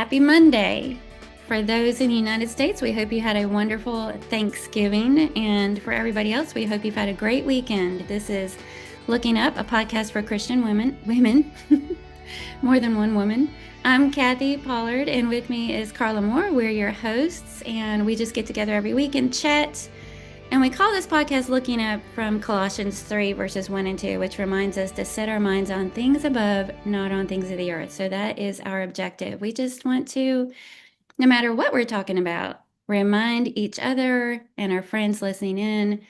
Happy Monday. For those in the United States, we hope you had a wonderful Thanksgiving. And for everybody else, we hope you've had a great weekend. This is Looking Up, a podcast for Christian women, more than one woman. I'm Kathy Pollard, and with me is Carla Moore. We're your hosts, and we just get together every week and chat. And we call this podcast Looking Up from Colossians 3, verses 1 and 2, which reminds us to set our minds on things above, not on things of the earth. So that is our objective. We just want to, no matter what we're talking about, remind each other and our friends listening in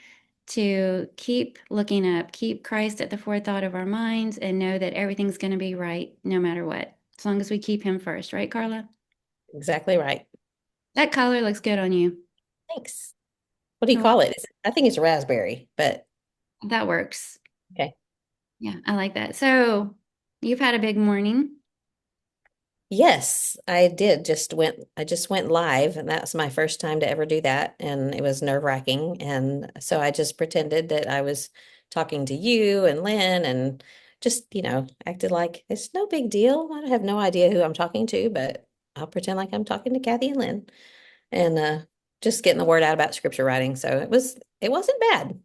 to keep looking up, keep Christ at the forethought of our minds, and know that everything's going to be right no matter what, as long as we keep Him first. Right, Carla? Exactly right. That color looks good on you. Thanks. What do you call it? I think it's raspberry, but That works. okay. Yeah, I like that. So you've had a big morning. Yes, I did. I just went live, and that's my first time to ever do that. And it was nerve-wracking. And so I just pretended that I was talking to you and Lynn and just, acted like it's no big deal. I have no idea who I'm talking to, but I'll pretend like I'm talking to Kathy and Lynn and just getting the word out about scripture writing. So it wasn't bad.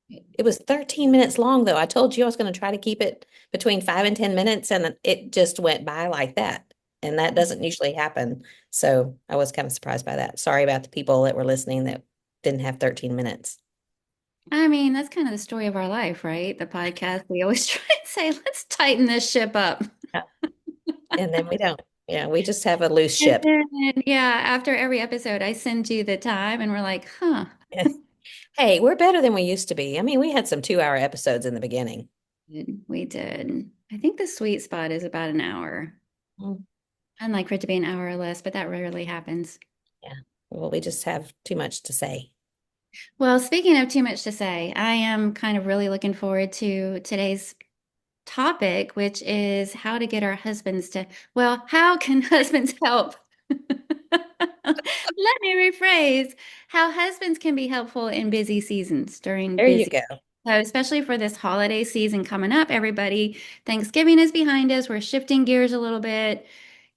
It was 13 minutes long, though. I told you I was going to try to keep it between 5 and 10 minutes, and it just went by like that. And that doesn't usually happen. So I was kind of surprised by that. Sorry about the people that were listening that didn't have 13 minutes. I mean, that's kind of the story of our life, right? The podcast, we always try and say, let's tighten this ship up. Yeah. And then we don't. Yeah, we just have a loose And ship. then, yeah, after every episode, I send you the time and we're like, huh. Hey, we're better than we used to be. I mean, we had some 2-hour episodes in the beginning. We did. I think the sweet spot is about an hour. Mm, I'd like for it to be an hour or less, but that rarely happens. yeah. Well, we just have too much to say. Well, speaking of too much to say, I am kind of really looking forward to today's topic, which is how to get our husbands to, well, how can husbands help? Let me rephrase how husbands can be helpful in busy seasons during There you busy. go. So, especially for this holiday season coming up, everybody, Thanksgiving is behind us. We're shifting gears a little bit.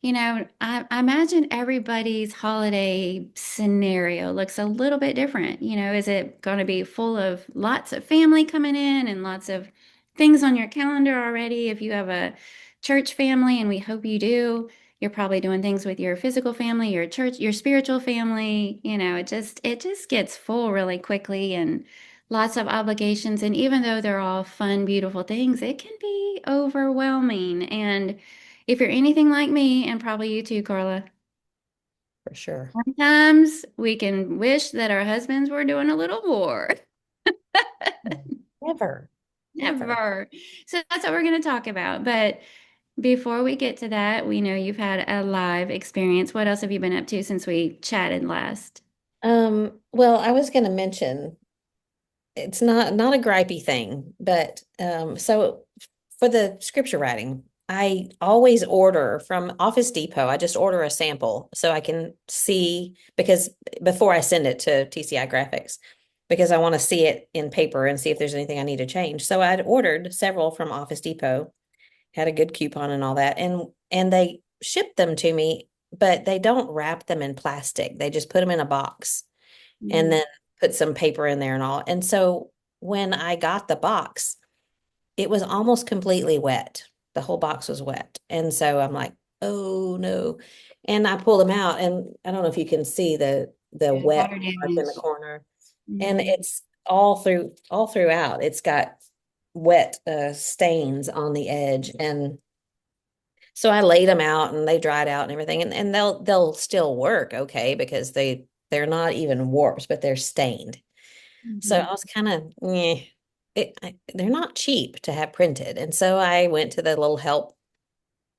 I imagine everybody's holiday scenario looks a little bit different. Is it going to be full of lots of family coming in and lots of things on your calendar already? If you have a church family, and we hope you do, you're probably doing things with your physical family, your church, your spiritual family. It just gets full really quickly and lots of obligations. And even though they're all fun, beautiful things, it can be overwhelming. And if you're anything like me, and probably you too, Carla, For sure. sometimes we can wish that our husbands were doing a little more. Never, never. Never. So that's what we're going to talk about. But before we get to that, we know you've had a live experience. What else have you been up to since we chatted last? Well, I was going to mention it's not a gripey thing, but so for the scripture writing, I always order from Office Depot. I just order a sample so I can see because before I send it to TCI Graphics, because I want to see it in paper and see if there's anything I need to change. So I'd ordered several from Office Depot, had a good coupon and all that, and they shipped them to me, but they don't wrap them in plastic. They just put them in a box and Mm. then put some paper in there and all. And so when I got the box, it was almost completely wet. The whole box was wet. And so I'm like, oh no. And I pulled them out and I don't know if you can see the Yeah, wet water mark in the damage. corner. And Mhm. it's all throughout. It's got wet stains on the edge. And so I laid them out and they dried out and everything. And they'll still work okay because they're not even warped, but they're stained. So Mhm. I was kind of, they're not cheap to have printed. And so I went to the little help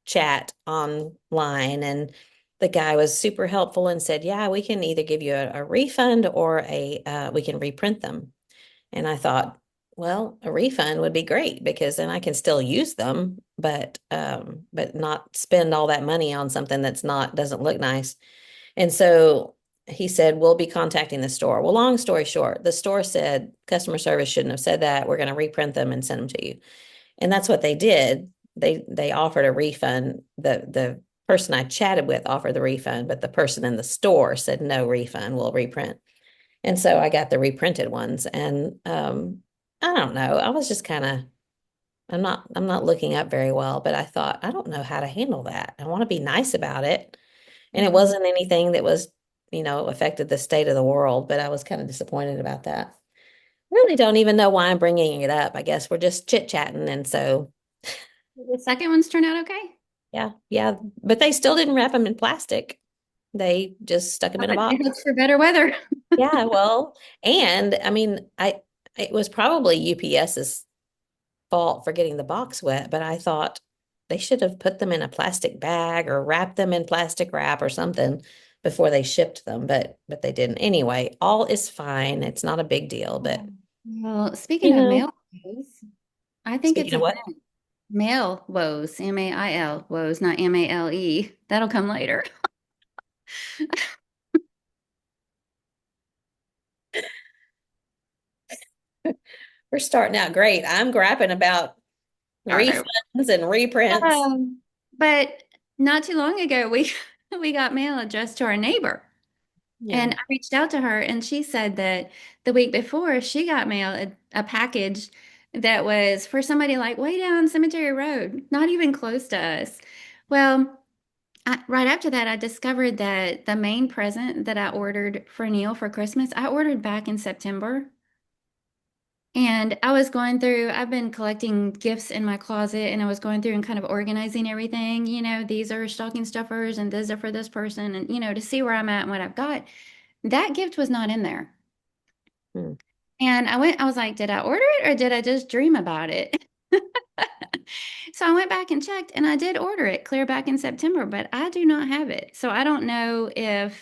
chat online and the guy was super helpful and said, yeah, we can either give you a refund or we can reprint them. And I thought, well, a refund would be great because then I can still use them, but not spend all that money on something doesn't look nice. And so he said, we'll be contacting the store. Well, long story short, the store said customer service shouldn't have said that. We're going to reprint them and send them to you. And that's what they did. They offered a refund. The person I chatted with offered the refund, but the person in the store said no refund, we'll reprint. And so I got the reprinted ones. And I don't know. I was just kind of I'm not looking up very well, but I thought, I don't know how to handle that. I want to be nice about it. And it Mhm. wasn't anything that was, affected the state of the world, but I was kind of disappointed about that. Really don't even know why I'm bringing it up. I guess we're just chit-chatting. And so, Did the second ones turn out okay? yeah, yeah. But they still didn't wrap them in plastic. They just stuck them Oh, in a but it box. looks for better weather. Yeah, well, and I mean, it was probably UPS's fault for getting the box wet, but I thought they should have put them in a plastic bag or wrapped them in plastic wrap or something before they shipped them, but they didn't. Anyway, all is fine. It's not a big deal, but Well, speaking you of know, mail woes, I think it's speaking of a what, thing. Mail woes, MAIL woes, not MALE. That'll come later. we're starting out great. I'm grapping about I know. refunds and reprints. But not too long ago, we we got mail addressed to our neighbor. Yeah. And I reached out to her, and she said that the week before she got mail, a package that was for somebody like way down Cemetery Road, not even close to us. Well, right after that, I discovered that the main present that I ordered for Neil for Christmas, I ordered back in September. And I was going through, I've been collecting gifts in my closet and I was going through and kind of organizing everything. These are stocking stuffers and these are for this person and, to see where I'm at and what I've got. That gift was not in there. Hmm. And I was like, did I order it or did I just dream about it? So I went back and checked and I did order it clear back in September, but I do not have it. So I don't know if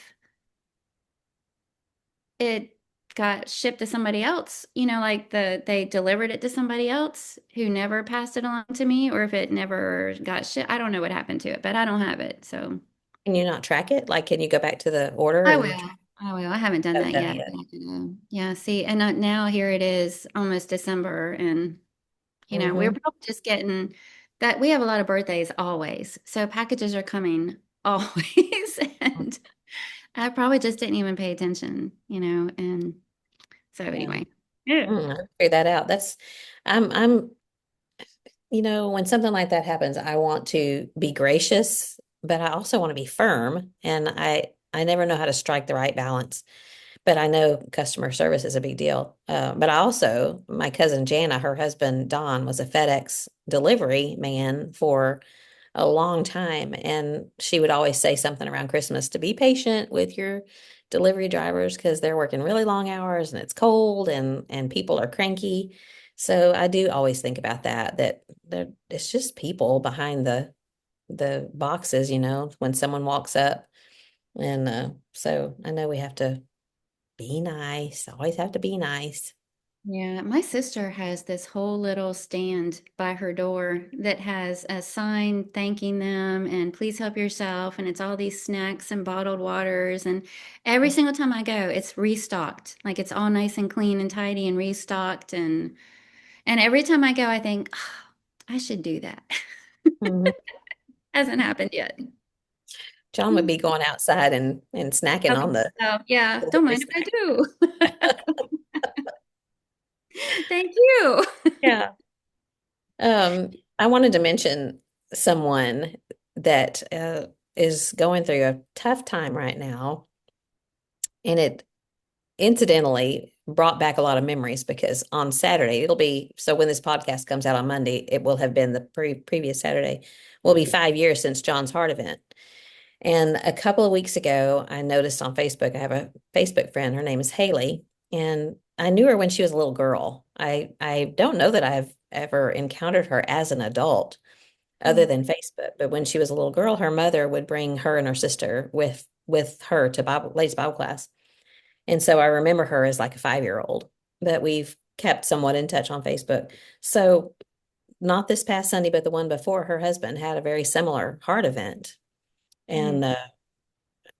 it got shipped to somebody else, like they delivered it to somebody else who never passed it along to me, or if it never got shipped. I don't know what happened to it, but I don't have it. So Can you not track it? Like, can you go back to the order I and will. I will. I haven't done haven't that done it yet. yet? Yeah, see, and now here it is almost December, and we're Mm-hmm. probably just getting that we have a lot of birthdays always. So packages are coming always. And I probably just didn't even pay attention, and so Yeah. anyway. Yeah. I'll figure that out. I'm when something like that happens, I want to be gracious, but I also want to be firm. And I never know how to strike the right balance. But I know customer service is a big deal. But I also, my cousin Jana, her husband Don, was a FedEx delivery man for a long time. And she would always say something around Christmas to be patient with your delivery drivers because they're working really long hours and it's cold and people are cranky. So I do always think about that it's just people behind the boxes, when someone walks up. And so I know we have to be nice, always have to be nice. Yeah, my sister has this whole little stand by her door that has a sign thanking them and please help yourself. And it's all these snacks and bottled waters. And every single time I go, it's restocked. Like it's all nice and clean and tidy and restocked. And every time I go, I think, oh, I should do that. Mhm. Hasn't happened yet. John would be going outside and snacking Okay. on the So yeah, don't delivery mind if I snack. do. Thank you. Yeah. I wanted to mention someone that is going through a tough time right now, and it incidentally brought back a lot of memories because on Saturday, it'll be so when this podcast comes out on Monday, it will have been the previous Saturday, will be 5 years since John's heart event. And a couple of weeks ago, I noticed on Facebook, I have a Facebook friend, her name is Haley, and I knew her when she was a little girl. I don't know that I've ever encountered her as an adult other than Facebook, but when she was a little girl, her mother would bring her and her sister with her to ladies Bible class. And so I remember her as like a 5 year old, but we've kept somewhat in touch on Facebook. So not this past Sunday, but the one before, her husband had a very similar heart event. Mhm. And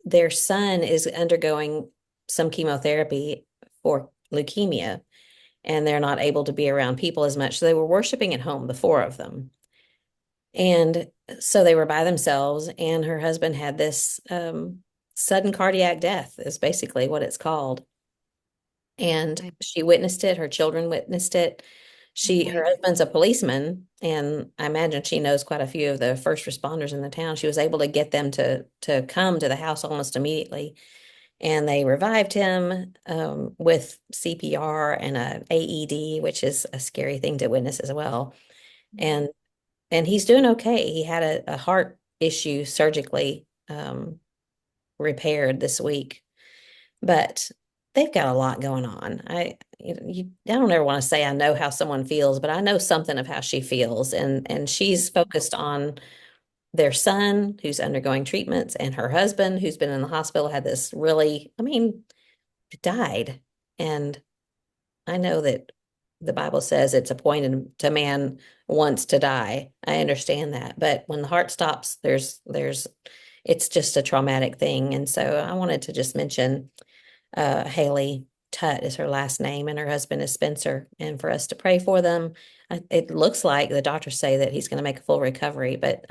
their son is undergoing some chemotherapy for leukemia, and they're not able to be around people as much. So they were worshiping at home, the four of them. And so they were by themselves, and her husband had this sudden cardiac death, is basically what it's called. And Right. she witnessed it, her children witnessed it. Her Right. husband's a policeman, and I imagine she knows quite a few of the first responders in the town. She was able to get them to come to the house almost immediately, and they revived him with CPR and a AED, which is a scary thing to witness as well. And he's doing okay. He had a heart issue surgically repaired this week, but they've got a lot going on. I don't ever want to say I know how someone feels, but I know something of how she feels, and she's focused on their son who's undergoing treatments and her husband who's been in the hospital, had this really, I mean, died. And I know that the Bible says it's appointed to man once to die. I understand that. But when the heart stops, it's just a traumatic thing. And so I wanted to just mention Haley Tutt is her last name, and her husband is Spencer, and for us to pray for them. It looks like the doctors say that he's going to make a full recovery, but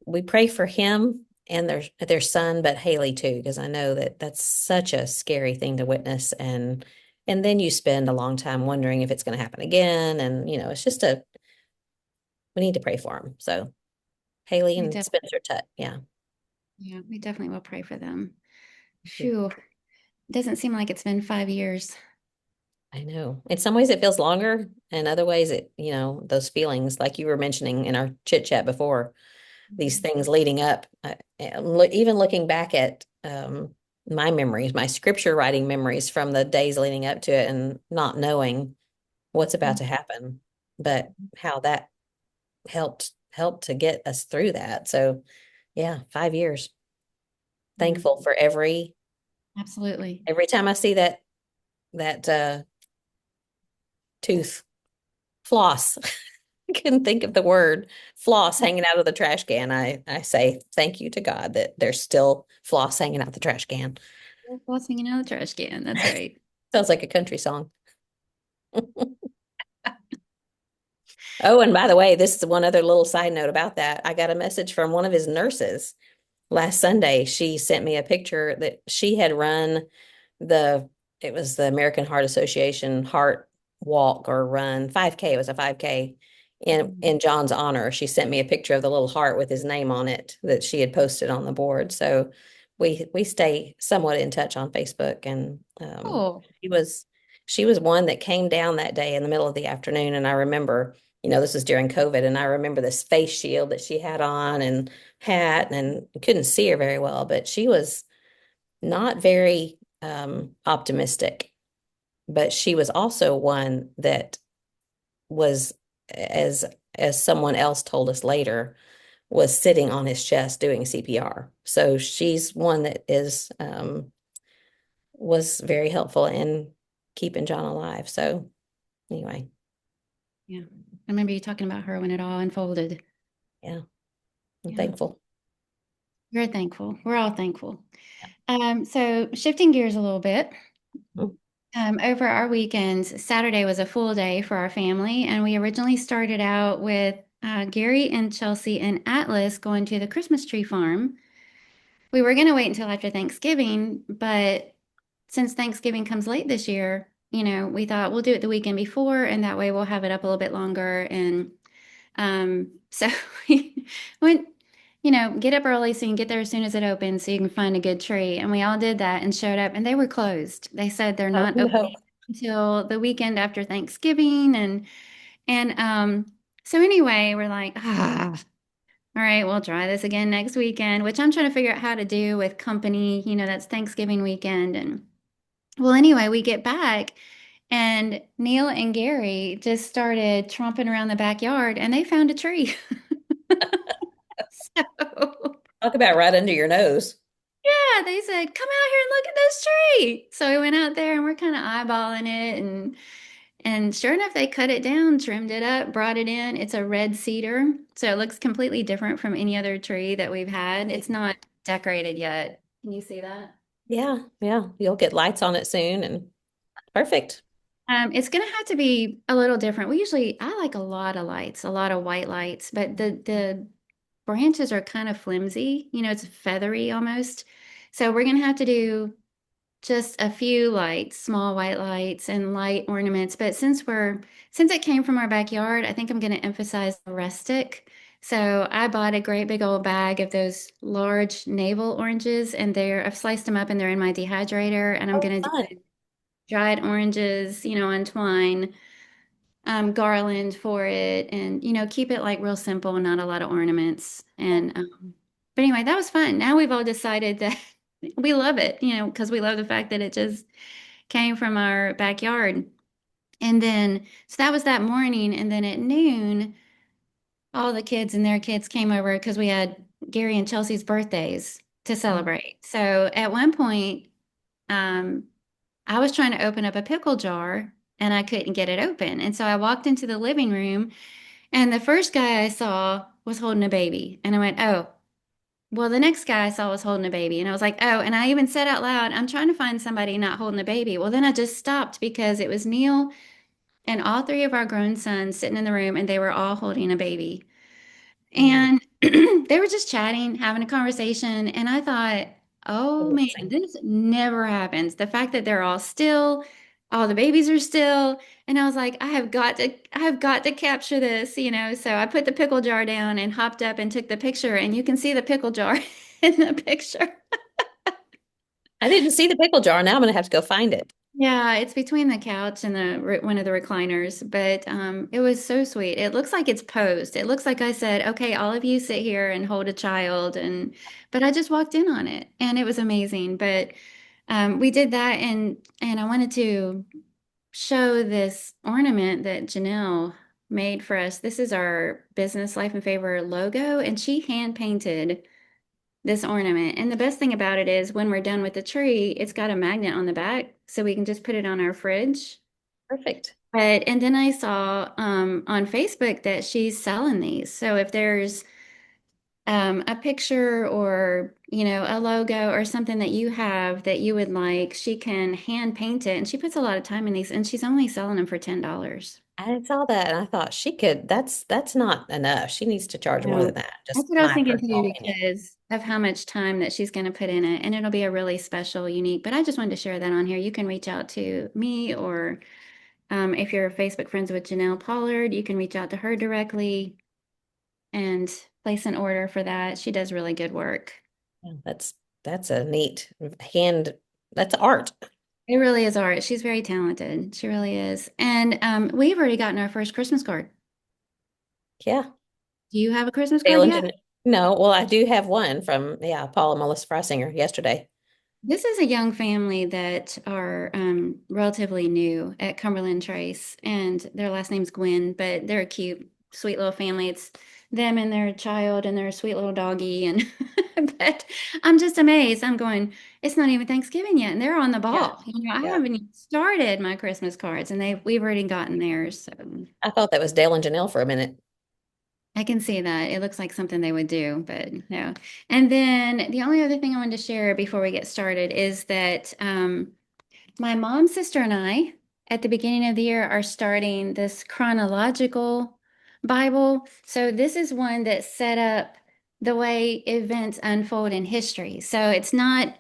we pray for him and their son, but Haley too, because I know that that's such a scary thing to witness, and then you spend a long time wondering if it's going to happen again, and it's just a we need to pray for him. So Haley We and def Spencer Tutt, yeah, yeah, we definitely will pray for them. yeah, Phew. Doesn't seem like it's been 5 years. I know. In some ways it feels longer, and other ways those feelings, like you were mentioning in our chit chat before, these Mhm. things leading up. Even looking back at my memories, my scripture writing memories from the days leading up to it, and not knowing what's about to happen, but how that helped to get us through that. So, yeah, 5 years. Yeah, Thankful for absolutely. every time I see that tooth floss. I couldn't think of the word floss hanging out of the trash can. I say thank you to God that there's still floss hanging out the trash can. What's hanging out of the trash can? That's right. Sounds like a country song. Oh, and by the way, this is one other little side note about that. I got a message from one of his nurses last Sunday. She sent me a picture that she had run the it was the American Heart Association heart walk or run 5K. It was a 5K Mhm. in John's honor. She sent me a picture of the little heart with his name on it that she had posted on the board. So we stay somewhat in touch on Facebook, and Oh, she was she was one that came down that day in the middle of the afternoon, and I remember, this was during COVID, and I remember this face shield that she had on and hat, and couldn't see her very well, but she was not very optimistic, but she was also one that was, as someone else told us later, was sitting on his chest doing CPR. So she's one that is was very helpful in keeping John alive. So anyway, yeah. I remember you talking about her when it all unfolded. yeah, I'm Yeah. thankful. We're thankful. We're all thankful. So shifting gears a little bit, Mm. over our weekends, Saturday was a full day for our family, and we originally started out with Gary and Chelsea and Atlas going to the Christmas tree farm. We were going to wait until after Thanksgiving, but since Thanksgiving comes late this year, we thought we'll do it the weekend before, and that way we'll have it up a little bit longer. And so we went, get up early so you can get there as soon as it opens so you can find a good tree. And we all did that and showed up, and they were closed. They said they're Oh not no. opening until the weekend after Thanksgiving. And so anyway, we're like, all right, we'll try this again next weekend, which I'm trying to figure out how to do with company. That's Thanksgiving weekend. And well, anyway, we get back and Neil and Gary just started tromping around the backyard and they found a tree. So, Talk about right under your nose. yeah, they said, come out here and look at this tree. So we went out there and we're kind of eyeballing it and sure enough, they cut it down, trimmed it up, brought it in. It's a red cedar, so it looks completely different from any other tree that we've had. It's not decorated yet. Can you see that? Yeah, yeah. You'll get lights on it soon, and perfect. It's gonna have to be a little different. I like a lot of lights, a lot of white lights, but the branches are kind of flimsy. It's feathery almost. So we're gonna have to do just a few lights, small white lights and light ornaments. But since it came from our backyard, I think I'm gonna emphasize the rustic. So I bought a great big old bag of those large navel oranges, and I've sliced them up and they're in my dehydrator, and I'm Oh, gonna do fun. dried oranges, on twine, garland for it, and keep it like real simple, not a lot of ornaments. And but anyway, that was fun. Now we've all decided that we love it, because we love the fact that it just came from our backyard. And then, so that was that morning, and then at noon, all the kids and their kids came over because we had Gary and Chelsea's birthdays to Oh, celebrate. So at one point, um, I was trying to open up a pickle jar and I couldn't get it open. And so I walked into the living room and the first guy I saw was holding a baby. And I went, oh, well, the next guy I saw was holding a baby. And I was like, oh, and I even said out loud, I'm trying to find somebody not holding a baby. Well, then I just stopped because it was Neil and all three of our grown sons sitting in the room and they were all holding a baby. mm, And they were just chatting, having a conversation. And I thought, oh man, amazing. this never happens. The fact that they're all still, all the babies are still. And I was like, I have got to capture this. So I put the pickle jar down and hopped up and took the picture. And you can see the pickle jar in the picture. I didn't see the pickle jar. Now I'm gonna have to go find it. Yeah, it's between the couch and one of the recliners, but it was so sweet. It looks like it's posed. It looks like I said, "Okay, all of you sit here and hold a child," but I just walked in on it, and it was amazing. But we did that, and I wanted to show this ornament that Janelle made for us. This is our Business Life and Favor logo, and she hand painted this ornament. And the best thing about it is when we're done with the tree, it's got a magnet on the back, so we can just put it on our fridge. Perfect. And then I saw on Facebook that she's selling these. So if there's a picture or a logo or something that you have that you would like, she can hand paint it. And she puts a lot of time in these, and she's only selling them for $10. I saw that and I thought she could, that's not enough. She needs to charge more No. than that. That's Just what I was my thinking too, personal opinion. because of how much time that she's going to put in it. And it'll be a really special, unique. But I just wanted to share that on here. You can reach out to me, or if you're Facebook friends with Janelle Pollard, you can reach out to her directly and place an order for that. She does really good work. Yeah, that's a neat hand, that's art. It really is art. She's very talented. She really is. And we've already gotten our first Christmas card. Yeah. Do you have a Christmas card Dale yet? and no, well, I do have one from, yeah, Paul and Melissa Freisinger yesterday. This is a young family that are relatively new at Cumberland Trace, and their last name's Gwen, but they're a cute, sweet little family. It's them and their child and their sweet little doggy. And but I'm just amazed. I'm going, it's not even Thanksgiving yet, and they're on the Yeah. ball. I Yeah. haven't even started my Christmas cards, and we've already gotten theirs. So I thought that was Dale and Janelle for a minute. I can see that. It looks like something they would do, but no. And then the only other thing I wanted to share before we get started is that my mom, sister, and I, at the beginning of the year, are starting this chronological Bible. So this is one that's set up the way events unfold in history. So it's not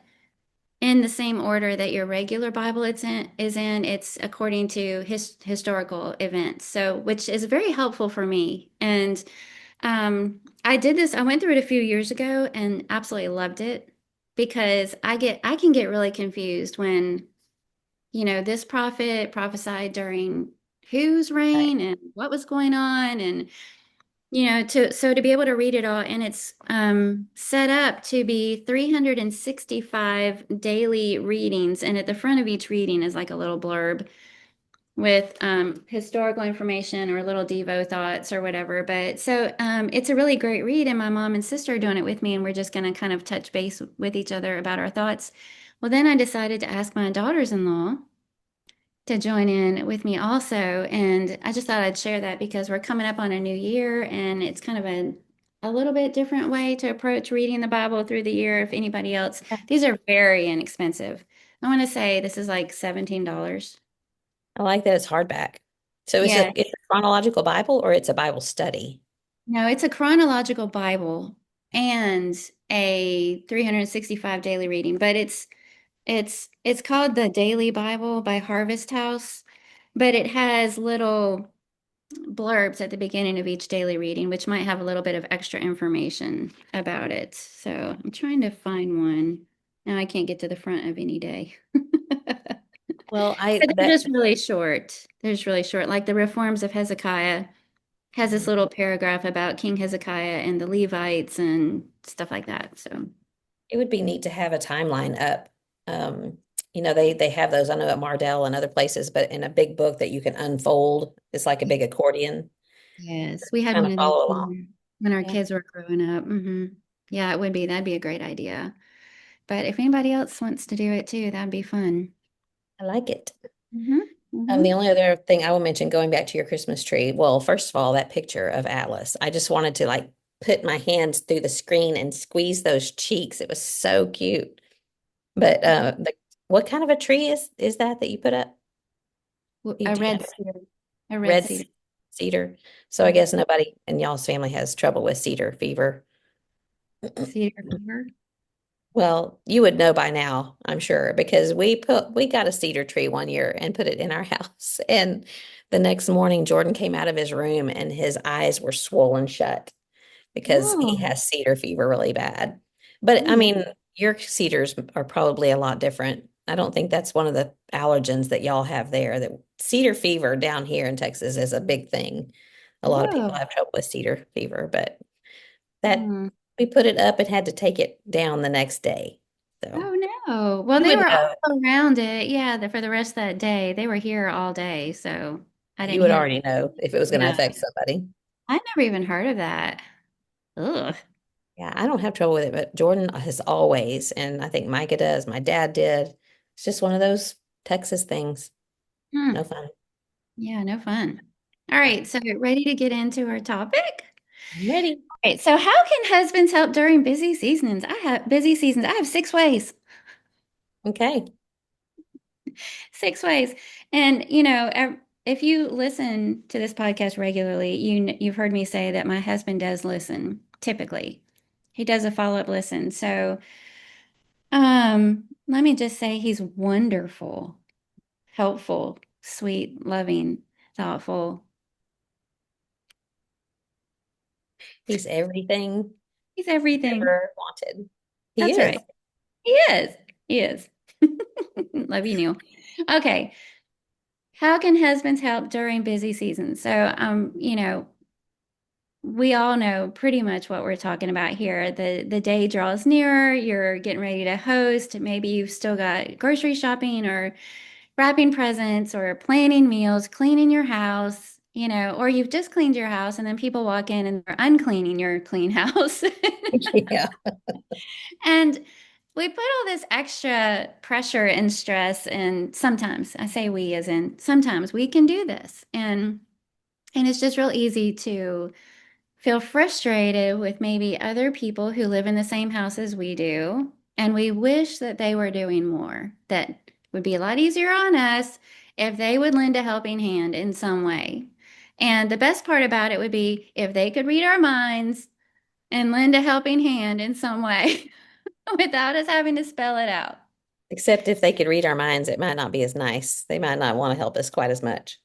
in the same order that your regular Bible is in. It's according to historical events. So which is very helpful for me. And I did this, I went through it a few years ago and absolutely loved it because I can get really confused when this prophet prophesied during whose Right. reign and what was going on, and to be able to read it all, and it's set up to be 365 daily readings, and at the front of each reading is like a little blurb with historical information or little Devo thoughts or whatever. But so it's a really great read, and my mom and sister are doing it with me, and we're just going to kind of touch base with each other about our thoughts. Well, then I decided to ask my daughters-in-law to join in with me also. And I just thought I'd share that because we're coming up on a new year and it's kind of a little bit different way to approach reading the Bible through the year. If anybody else, these are very inexpensive. I want to say this is like $17. I like that it's hardback. So Yeah. it's a chronological Bible or it's a Bible study? No, it's a chronological Bible and a 365 daily reading, but it's called the Daily Bible by Harvest House, but it has little blurbs at the beginning of each daily reading, which might have a little bit of extra information about it. So I'm trying to find one. Now I can't get to the front of any day. Well, I But they're that just really short. They're just really short. Like the Reforms of Hezekiah has this little paragraph about King Hezekiah and the Levites and stuff like that. So, it would be neat to have a timeline up. Um, they have those, I know at Mardell and other places, but in a big book that you can unfold. It's like a big accordion. yes, we had Kind one of of those follow along. when our Yeah, kids were growing up. Yeah, it would be. That'd be a great idea. But if anybody else wants to do it too, that'd be fun. I like it. hmm hmm The only other thing I will mention, going back to your Christmas tree, well, first of all, that picture of Atlas, I just wanted to like put my hands through the screen and squeeze those cheeks. It was so cute. But what kind of a tree is that you put up? A Do you red know? cedar. A red Red cedar. cedar. So I Mhm. guess nobody in y'all's family has trouble with cedar fever. Cedar fever. Well, you would know by now, I'm sure, because we got a cedar tree one year and put it in our house. And the next morning Jordan came out of his room and his eyes were swollen shut because he Oh, has cedar fever really bad. But I oh, mean, your cedars are probably a lot different. I don't think that's one of the allergens that y'all have there. That cedar fever down here in Texas is a big thing. A lot of people whoa. have trouble with cedar fever, but that Hmm. we put it up and had to take it down the next day. So Oh no. Well, you they would were know. all around it. Yeah, for the rest of that day. They were here all day, so I You didn't would hear. already know if it was going to No, affect somebody. I never even heard of that. Ugh. Yeah, I don't have trouble with it, but Jordan has always, and I think Micah does. My dad did. It's just one of those Texas things. Hmm. No fun. Yeah, no fun. All Yeah, right, so ready to get into our topic? I'm ready. All right, so how can husbands help during busy seasons? I have busy seasons. I have 6 ways. Okay. 6 ways. And if you listen to this podcast regularly, you've heard me say that my husband does listen, typically. He does a follow-up listen. So, let me just say he's wonderful, helpful, sweet, loving, thoughtful. He's everything He's you everything. ever wanted. He That's is. right. He is. He is. Love you, Neil. Okay. How can husbands help during busy seasons? So, we all know pretty much what we're talking about here. The day draws nearer, you're getting ready to host. Maybe you've still got grocery shopping or wrapping presents or planning meals, cleaning your house, or you've just cleaned your house and then people walk in and they're uncleaning your clean house. Yeah. And we put all this extra pressure and stress, and sometimes, I say we as in sometimes we can do this. And it's just real easy to feel frustrated with maybe other people who live in the same house as we do, and we wish that they were doing more. That would be a lot easier on us if they would lend a helping hand in some way. And the best part about it would be if they could read our minds and lend a helping hand in some way without us having to spell it out. Except if they could read our minds, it might not be as nice. They might not want to help us quite as much.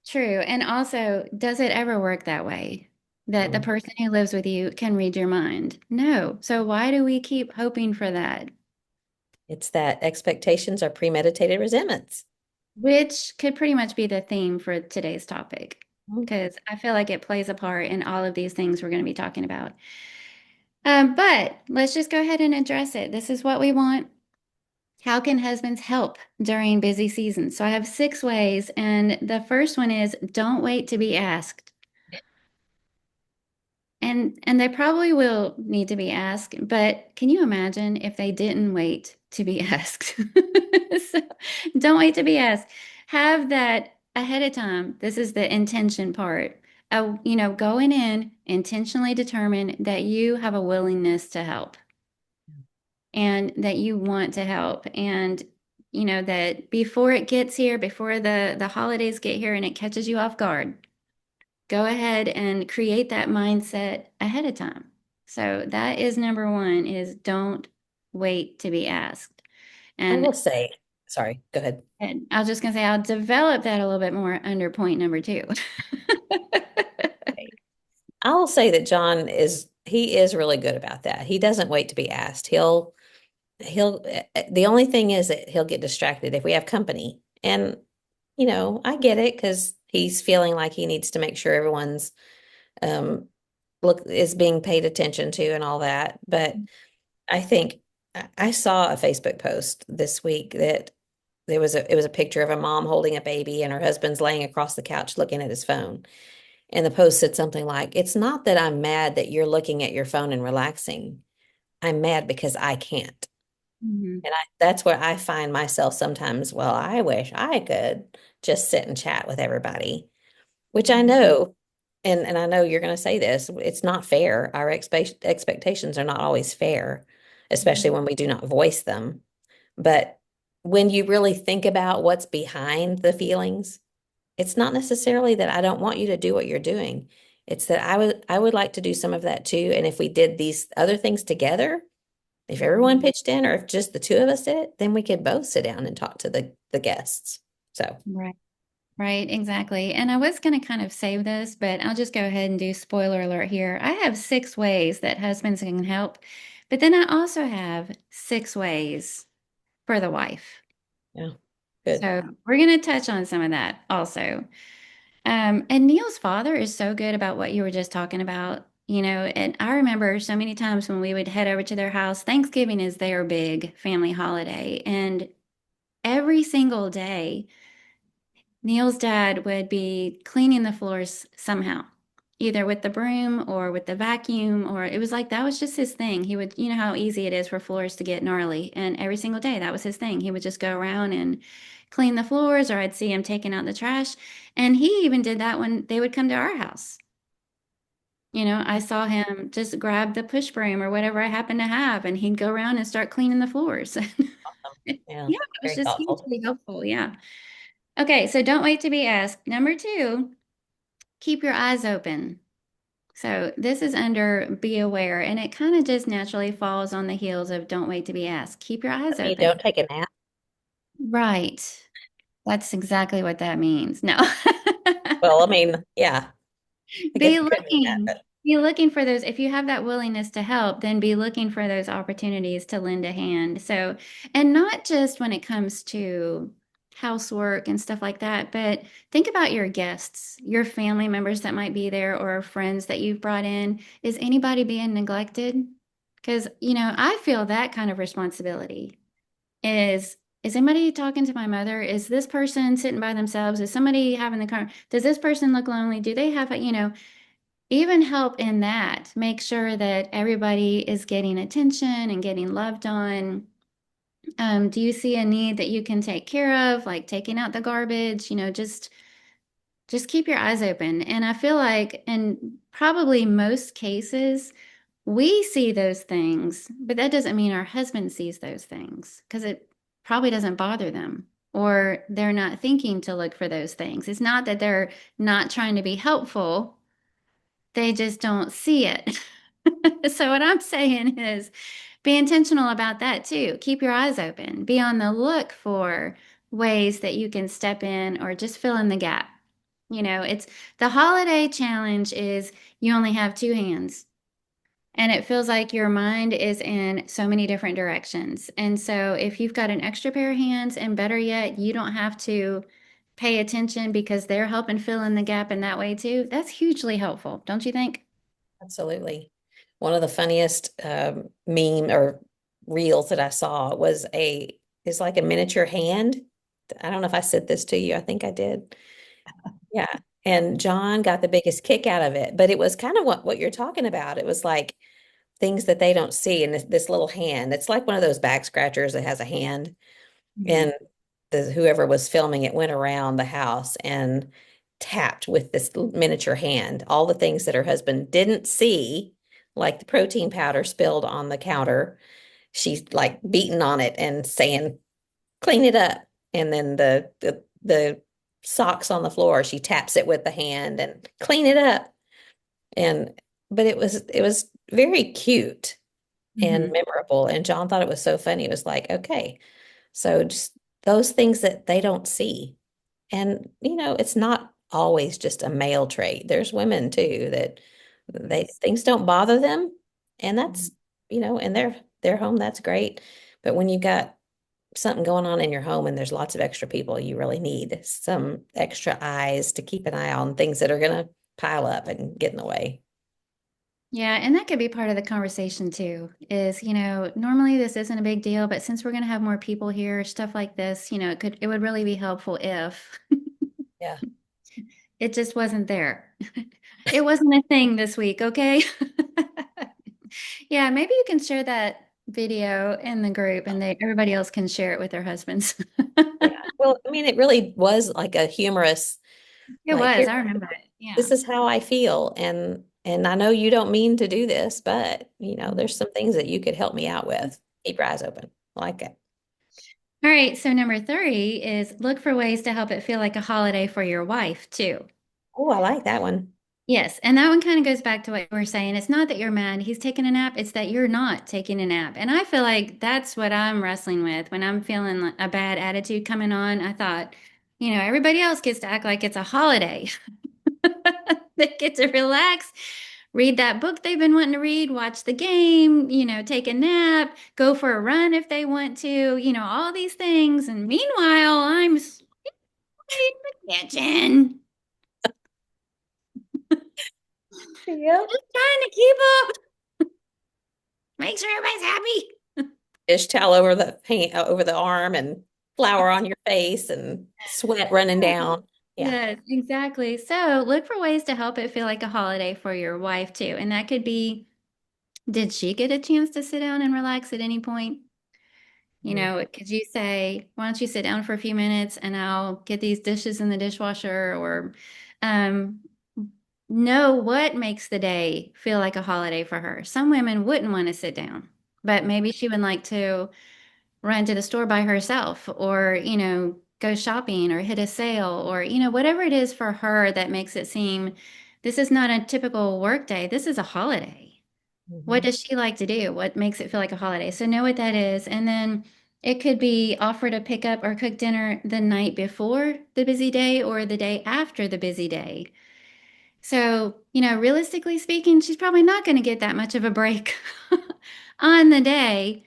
True. And also, does it ever work that way? That the Mm. person who lives with you can read your mind? No. So why do we keep hoping for that? It's that expectations are premeditated resentments. Which could pretty much be the theme for today's topic, Mm. because I feel like it plays a part in all of these things we're going to be talking about. But let's just go ahead and address it. This is what we want. How can husbands help during busy seasons? So I have 6 ways, and the first one is don't wait to be asked. And they probably will need to be asked, but can you imagine if they didn't wait to be asked? So, don't wait to be asked. Have that ahead of time. This is the intention part. Going in, intentionally determine that you have a willingness to help and that you want to help. And that before it gets here, before the holidays get here and it catches you off guard, go ahead and create that mindset ahead of time. So that is number one is don't wait to be asked. I And, will say, sorry, go ahead. and I was just going to say, I'll develop that a little bit more under point number two. I will say that John he is really good about that. He doesn't wait to be asked. The only thing is that he'll get distracted if we have company. And, I get it because he's feeling like he needs to make sure everyone's um look is being paid attention to and all that. But I think I saw a Facebook post this week that it was a picture of a mom holding a baby and her husband's laying across the couch looking at his phone. And the post said something like, "It's not that I'm mad that you're looking at your phone and relaxing. I'm mad because I can't." Mhm. And that's where I find myself sometimes, well, I wish I could just sit and chat with everybody, which I Mhm. know, and I know you're going to say this, it's not fair. Our expectations are not always fair, especially Mhm. when we do not voice them. But when you really think about what's behind the feelings, it's not necessarily that I don't want you to do what you're doing. It's that I would like to do some of that too. And if we did these other things together, if everyone Mhm. pitched in or if just the two of us did it, then we could both sit down and talk to the guests. So, Right. Right, exactly. And I was going to kind of save this, but I'll just go ahead and do spoiler alert here. I have 6 ways that husbands can help, but then I also have 6 ways for the wife. yeah, good. So we're going to touch on some of that also. And Neil's father is so good about what you were just talking about, and I remember so many times when we would head over to their house, Thanksgiving is their big family holiday, and every single day, Neil's dad would be cleaning the floors somehow, either with the broom or with the vacuum, or it was like that was just his thing. He would, you know how easy it is for floors to get gnarly. And every single day, that was his thing. He would just go around and clean the floors, or I'd see him taking out the trash. And he even did that when they would come to our house. I saw him just grab the push broom or whatever I happened to have, and he'd go around and start cleaning the floors. Yeah, Yeah, it was very just thoughtful. hugely helpful. Yeah. Okay, so don't wait to be asked. Number two, keep your eyes open. So this is under be aware, and it kind of just naturally falls on the heels of don't wait to be asked. Keep your eyes You open. don't take a nap. Right. That's exactly what that means. No. Well, I mean, yeah, I guess Be it could mean that, looking. but Be looking for those. If you have that willingness to help, then be looking for those opportunities to lend a hand. So, and not just when it comes to housework and stuff like that, but think about your guests, your family members that might be there, or friends that you've brought in. Is anybody being neglected? Because, I feel that kind of responsibility is anybody talking to my mother? Is this person sitting by themselves? Is somebody having the car? Does this person look lonely? Do they have even help in that? Make sure that everybody is getting attention and getting loved on. Do you see a need that you can take care of, like taking out the garbage? Just keep your eyes open. And I feel like in probably most cases, we see those things, but that doesn't mean our husband sees those things because it probably doesn't bother them or they're not thinking to look for those things. It's not that they're not trying to be helpful, they just don't see it. So, what I'm saying is be intentional about that too. Keep your eyes open, be on the look for ways that you can step in or just fill in the gap. It's the holiday challenge is you only have 2 hands. And it feels like your mind is in so many different directions. And so if you've got an extra pair of hands, and better yet, you don't have to pay attention because they're helping fill in the gap in that way too, that's hugely helpful, don't you think? absolutely. One of the funniest meme or reels that I saw is like a miniature hand. I don't know if I said this to you. I think I did. Yeah. And John got the biggest kick out of it, but it was kind of what you're talking about. It was like things that they don't see in this little hand. It's like one of those back scratchers that has a hand. Mhm. And whoever was filming it went around the house and tapped with this miniature hand all the things that her husband didn't see, like the protein powder spilled on the counter. She's like beating on it and saying, clean it up. And then the socks on the floor, she taps it with the hand and clean it up. And but it was very cute and Hmm. memorable. And John thought it was so funny. It was like, okay, so just those things that they don't see. And it's not always just a male trait. There's women too that they Yes. things don't bother them. And Mhm. that's, in their home, that's great. But when you got something going on in your home and there's lots of extra people, you really need some extra eyes to keep an eye on things that are gonna pile up and get in the way. Yeah, and that could be part of the conversation too, is, normally this isn't a big deal, but since we're going to have more people here, stuff like this, it would really be helpful if Yeah. it just wasn't there. It wasn't a thing this week, okay? Yeah, maybe you can share that video in the group and everybody else can share it with their husbands. Yeah. Well, I mean, it really was like a humorous, It like, was, here, I remember it. Yeah. this is how I feel. And I know you don't mean to do this, but there's some things that you could help me out with. Keep your eyes open. I like it. All right, so number three is look for ways to help it feel like a holiday for your wife too. Oh, I like that one. Yes, and that one kind of goes back to what you were saying. It's not that you're mad he's taking a nap, it's that you're not taking a nap. And I feel like that's what I'm wrestling with when I'm feeling like a bad attitude coming on. I thought, everybody else gets to act like it's a holiday. They get to relax, read that book they've been wanting to read, watch the game, take a nap, go for a run if they want to, all these things. And meanwhile, I'm sweating in the kitchen, Yep. just trying to keep up, make sure everybody's happy. Dish towel over the arm and flour on your face and sweat running down. Yeah. Yes, exactly. So look for ways to help it feel like a holiday for your wife too. And that could be, did she get a chance to sit down and relax at any point? Mhm. Could you say, why don't you sit down for a few minutes and I'll get these dishes in the dishwasher or um, know what makes the day feel like a holiday for her. Some women wouldn't want to sit down, but maybe she would like to run to the store by herself or, go shopping or hit a sale or, whatever it is for her that makes it seem this is not a typical work day. This is a holiday. What Mhm. does she like to do? What makes it feel like a holiday? So know what that is. And then it could be offer to pick up or cook dinner the night before the busy day or the day after the busy day. So, realistically speaking, she's probably not going to get that much of a break on the day,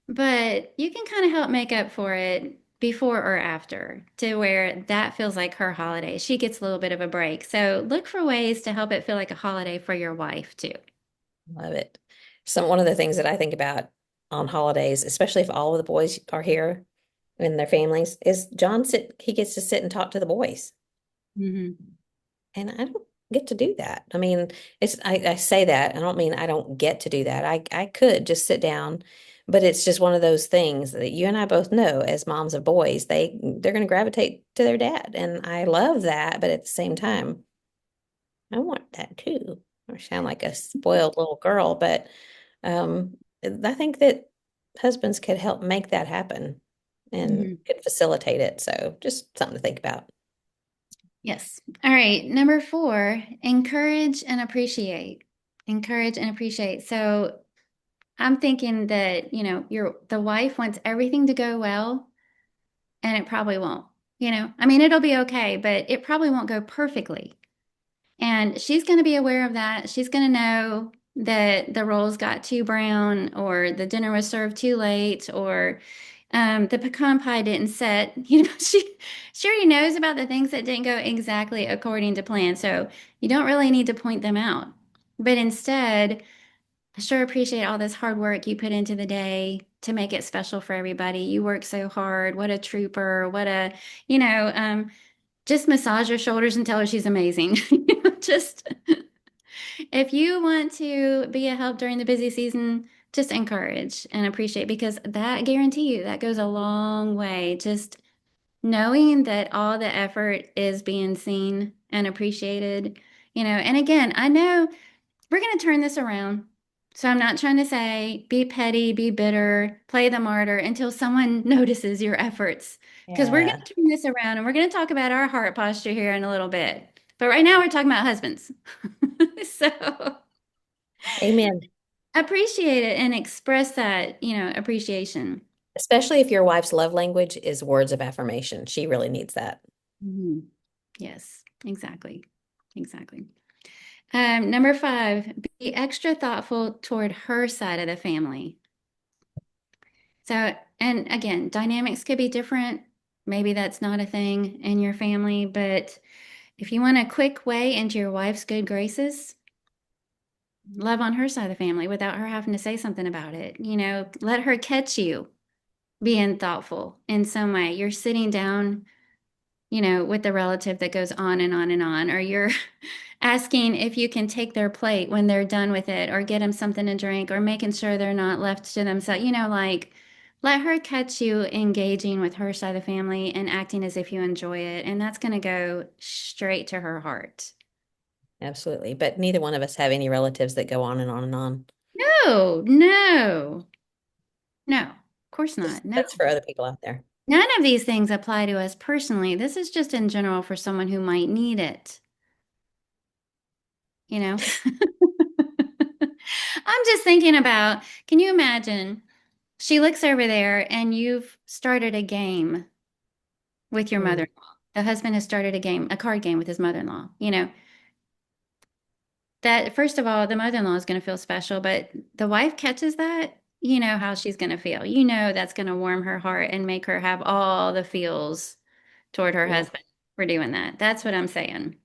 but you can kind of help make up for it before or after to where that feels like her holiday. She gets a little bit of a break. So look for ways to help it feel like a holiday for your wife too. Love it. One of the things that I think about on holidays, especially if all of the boys are here and their families, is he gets to sit and talk to the boys. Hmm. And I don't get to do that. I mean, I say that, I don't mean I don't get to do that. I could just sit down, but it's just one of those things that you and I both know as moms of boys, they're going to gravitate to their dad. And I love that, but at the same time, I want that too. I sound like a spoiled little girl, but I think that husbands could help make that happen and Hmm. could facilitate it. So just something to think about. Yes. All right. Number four, encourage and appreciate. Encourage and appreciate. So I'm thinking that, the wife wants everything to go well, and it probably won't. I mean, it'll be okay, but it probably won't go perfectly. And she's going to be aware of that. She's going to know that the rolls got too brown, or the dinner was served too late, or the pecan pie didn't set. She already knows about the things that didn't go exactly according to plan. So you don't really need to point them out. But instead, I sure appreciate all this hard work you put into the day to make it special for everybody. You work so hard. What a trooper. What a, you know, um, just massage her shoulders and tell her she's amazing. Just if you want to be a help during the busy season, just encourage and appreciate because that I guarantee you that goes a long way. Just knowing that all the effort is being seen and appreciated, and again, I know we're going to turn this around. So I'm not trying to say be petty, be bitter, play the martyr until someone notices your efforts. Because we're going Yeah. to turn this around and we're going to talk about our heart posture here in a little bit. But right now we're talking about husbands. So Amen. appreciate it and express that, appreciation. Especially if your wife's love language is words of affirmation. She really needs that. Mhm. Yes, exactly. Exactly. Number 5, be extra thoughtful toward her side of the family. So, and again, dynamics could be different. Maybe that's not a thing in your family, but if you want a quick way into your wife's good graces, love on her side of the family without her having to say something about it. Let her catch you being thoughtful in some way. You're sitting down, with the relative that goes on and on and on, or you're asking if you can take their plate when they're done with it, or get them something to drink, or making sure they're not left to themselves, like let her catch you engaging with her side of the family and acting as if you enjoy it. And that's going to go straight to her heart. Absolutely. But neither one of us have any relatives that go on and on and on. No, no, no, of course not. No. That's for other people out there. None of these things apply to us personally. This is just in general for someone who might need it, you know? I'm just thinking about, can you imagine? She looks over there and you've started a game with your Mm, mother-in-law. The husband has started a game, a card game with his mother-in-law. That first of all, the mother-in-law is going to feel special, but the wife catches that, you know how she's going to feel. You know that's going to warm her heart and make her have all the feels toward her yeah, husband for doing that. That's what I'm saying.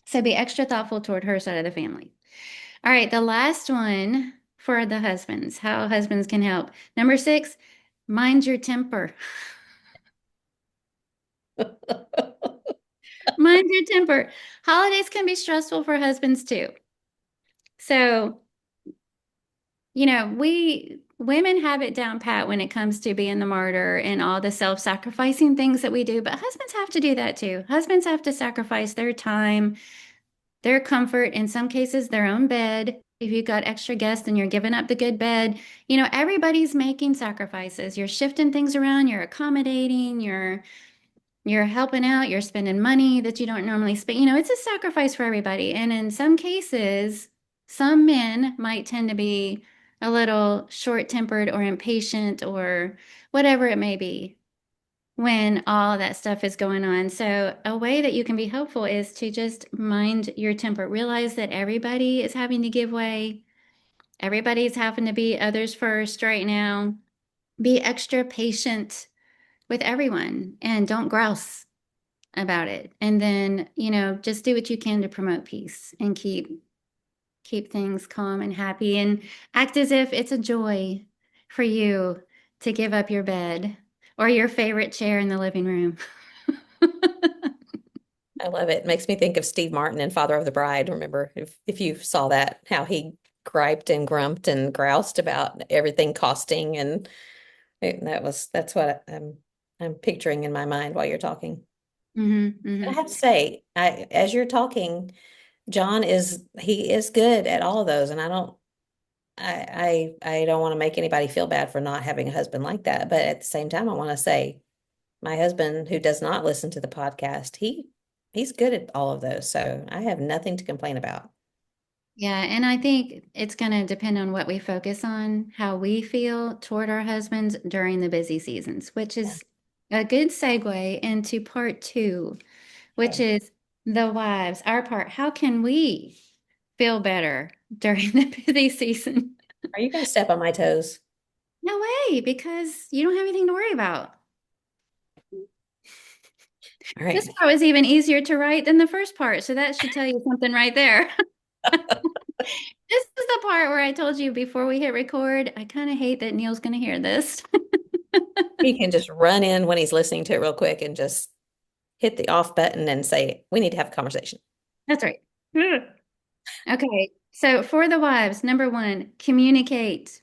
So be extra thoughtful toward her side of the family. All right, the last one for the husbands, how husbands can help. Number 6, mind your temper. Mind your temper. Holidays can be stressful for husbands too. So, we women have it down pat when it comes to being the martyr and all the self-sacrificing things that we do, but husbands have to do that too. Husbands have to sacrifice their time, their comfort, in some cases, their own bed. If you've got extra guests and you're giving up the good bed, everybody's making sacrifices. You're shifting things around, you're accommodating, you're helping out, you're spending money that you don't normally spend. It's a sacrifice for everybody. And in some cases, some men might tend to be a little short-tempered or impatient or whatever it may be when all that stuff is going on. So, a way that you can be helpful is to just mind your temper. Realize that everybody is having to give way. Everybody's having to be others first right now. Be extra patient with everyone and don't grouse about it. And then, just do what you can to promote peace and keep things calm and happy and act as if it's a joy for you to give up your bed or your favorite chair in the living room. I love it. It makes me think of Steve Martin and Father of the Bride. Remember, if you saw that, how he griped and grumped and groused about everything costing, and that's what I'm picturing in my mind while you're talking. I Hmm. have to say, as you're talking, John he is good at all of those, and I don't want to make anybody feel bad for not having a husband like that, but at the same time, I want to say my husband who does not listen to the podcast, he's good at all of those, so I have nothing to complain about. Yeah, and I think it's going to depend on what we focus on, how we feel toward our husbands during the busy seasons, which Yeah. is a good segue into part 2, which Okay. is the wives, our part. How can we feel better during the busy season? Are you going to step on my toes? No way, because you don't have anything to worry about. All This right. part was even easier to write than the first part, so that should tell you something right there. This is the part where I told you before we hit record, I kind of hate that Neil's going to hear this. He can just run in when he's listening to it real quick and just hit the off button and say, we need to have a conversation. That's right. Okay, so for the wives, number 1, communicate.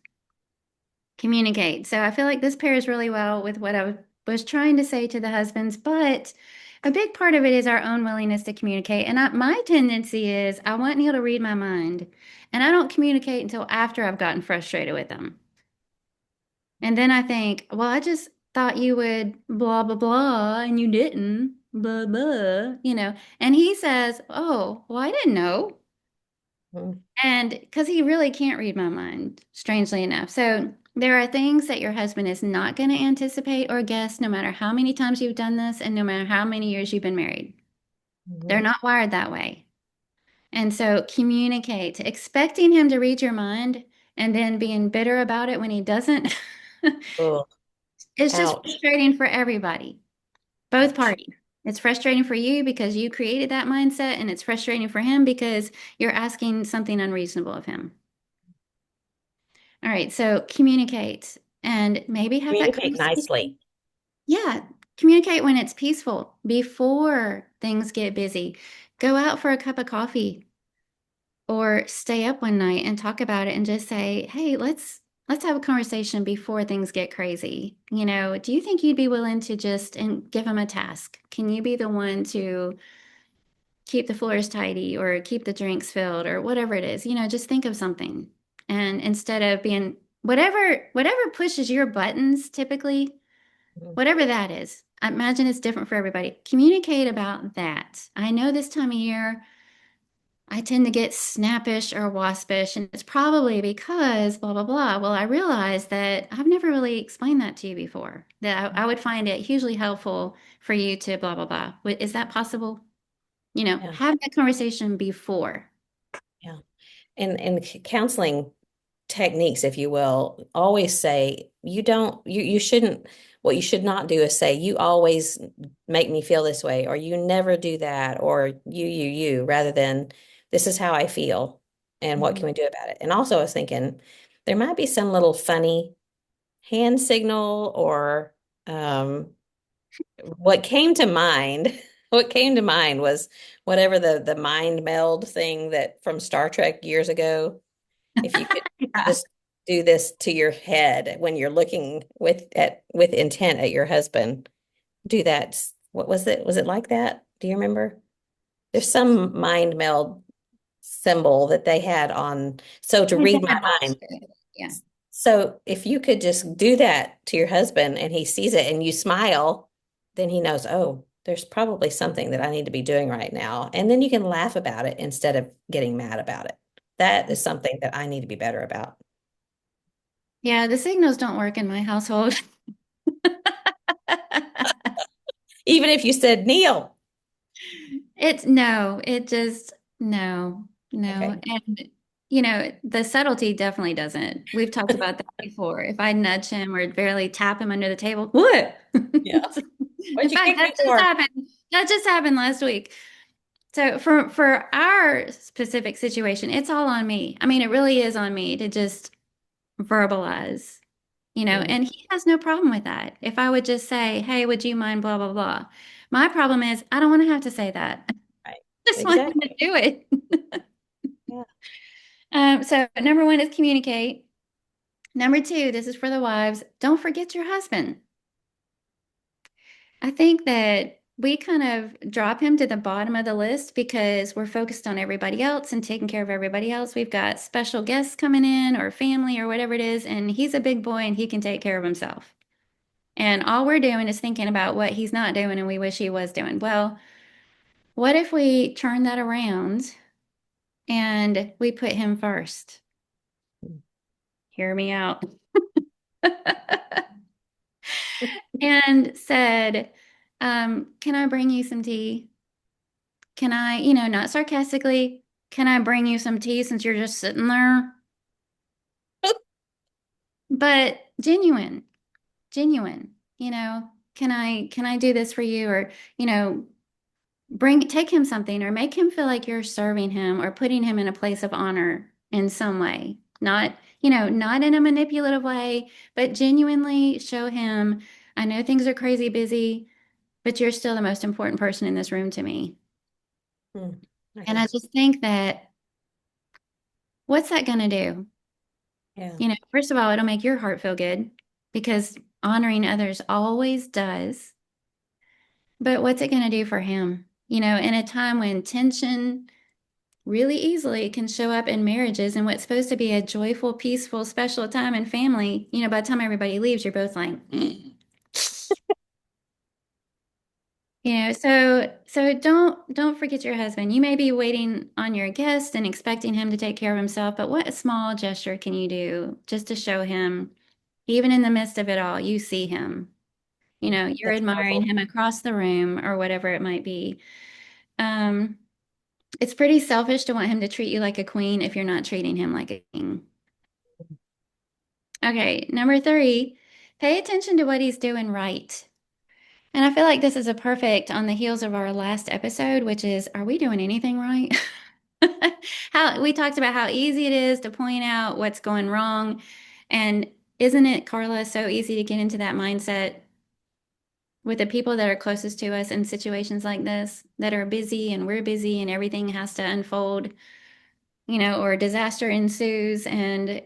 Communicate. So I feel like this pairs really well with what I was trying to say to the husbands, but a big part of it is our own willingness to communicate. And my tendency is I want Neil to read my mind, and I don't communicate until after I've gotten frustrated with him. And then I think, well, I just thought you would blah, blah, blah, and you didn't, blah, blah, And he says, oh, well, I didn't know. Mm, And because he really can't read my mind, strangely enough. So there are things that your husband is not going to anticipate or guess, no matter how many times you've done this and no matter how many years you've been married. They're mhm. not wired that way. And so communicate, expecting him to read your mind and then being bitter about it when he doesn't. Oh, It's just ouch, frustrating for everybody, both ouch. parties. It's frustrating for you because you created that mindset, and it's frustrating for him because you're asking something unreasonable of him. All right, so communicate and maybe have that Communicate conversation. nicely. Yeah, communicate when it's peaceful before things get busy. Go out for a cup of coffee or stay up one night and talk about it and just say, "Hey, let's have a conversation before things get crazy. Do you think you'd be willing to just and give him a task? Can you be the one to keep the floors tidy or keep the drinks filled or whatever it is? Just think of something. And instead of being whatever pushes your buttons typically, Mhm. whatever that is, I imagine it's different for everybody. Communicate about that. I know this time of year I tend to get snappish or waspish, and it's probably because blah, blah, blah. Well, I realize that I've never really explained that to you before, that I would find it hugely helpful for you to blah, blah, blah. Is that possible? Yeah, Have that conversation before. yeah. And counseling techniques, if you will, always say you shouldn't, what you should not do is say, you always make me feel this way, or you never do that, or you, rather than this is how I feel and what Mhm. can we do about it? And also I was thinking there might be some little funny hand signal or um what came to mind, what came to mind was whatever the mind meld thing that from Star Trek years ago. If you could Yeah. just do this to your head when you're looking with intent at your husband, do that. What was it? Was it like that? Do you remember? There's some mind meld symbol that they had on. So to My read dad my watched mind. it. Yeah. So if you could just do that to your husband and he sees it and you smile, then he knows, oh, there's probably something that I need to be doing right now. And then you can laugh about it instead of getting mad about it. That is something that I need to be better about. Yeah, the signals don't work in my household. Even if you said, Neil. It's no, it just no, no. Okay. And the subtlety definitely doesn't. We've talked about that before. If I nudge him or barely tap him under the table, what? Yeah. In What'd you fact, kick me for? That just happened last week. So for our specific situation, it's all on me. I mean, it really is on me to just verbalize, Mm, and he has no problem with that. If I would just say, "Hey, would you mind blah blah blah." My problem is I don't want to have to say that. right. Just want him to Exactly. do it. Yeah. So number one is communicate. Number two, this is for the wives. Don't forget your husband. I think that we kind of drop him to the bottom of the list because we're focused on everybody else and taking care of everybody else. We've got special guests coming in or family or whatever it is, and he's a big boy and he can take care of himself. And all we're doing is thinking about what he's not doing and we wish he was doing. Well, what if we turn that around and we put him first? Hear me out. And said, can I bring you some tea? Can I, not sarcastically, can I bring you some tea since you're just sitting there? But genuine, can I do this for you? Or, take him something or make him feel like you're serving him or putting him in a place of honor in some way. Not in a manipulative way, but genuinely show him, I know things are crazy busy, but you're still the most important person in this room to me. Mm, And I nice. just think that what's that going to do? Yeah. First of all, it'll make your heart feel good because honoring others always does. But what's it going to do for him? In a time when tension really easily can show up in marriages and what's supposed to be a joyful, peaceful, special time in family, by the time everybody leaves, you're both like, so don't forget your husband. You may be waiting on your guest and expecting him to take care of himself, but what small gesture can you do just to show him, even in the midst of it all, you see him. You're That's admiring powerful. him across the room or whatever it might be. Um, it's pretty selfish to want him to treat you like a queen if you're not treating him like a king. Okay, number three, pay attention to what he's doing right. And I feel like this is a perfect on the heels of our last episode, which is, are we doing anything right? How we talked about how easy it is to point out what's going wrong. And isn't it, Carla, so easy to get into that mindset with the people that are closest to us in situations like this that are busy and we're busy and everything has to unfold, or disaster ensues. And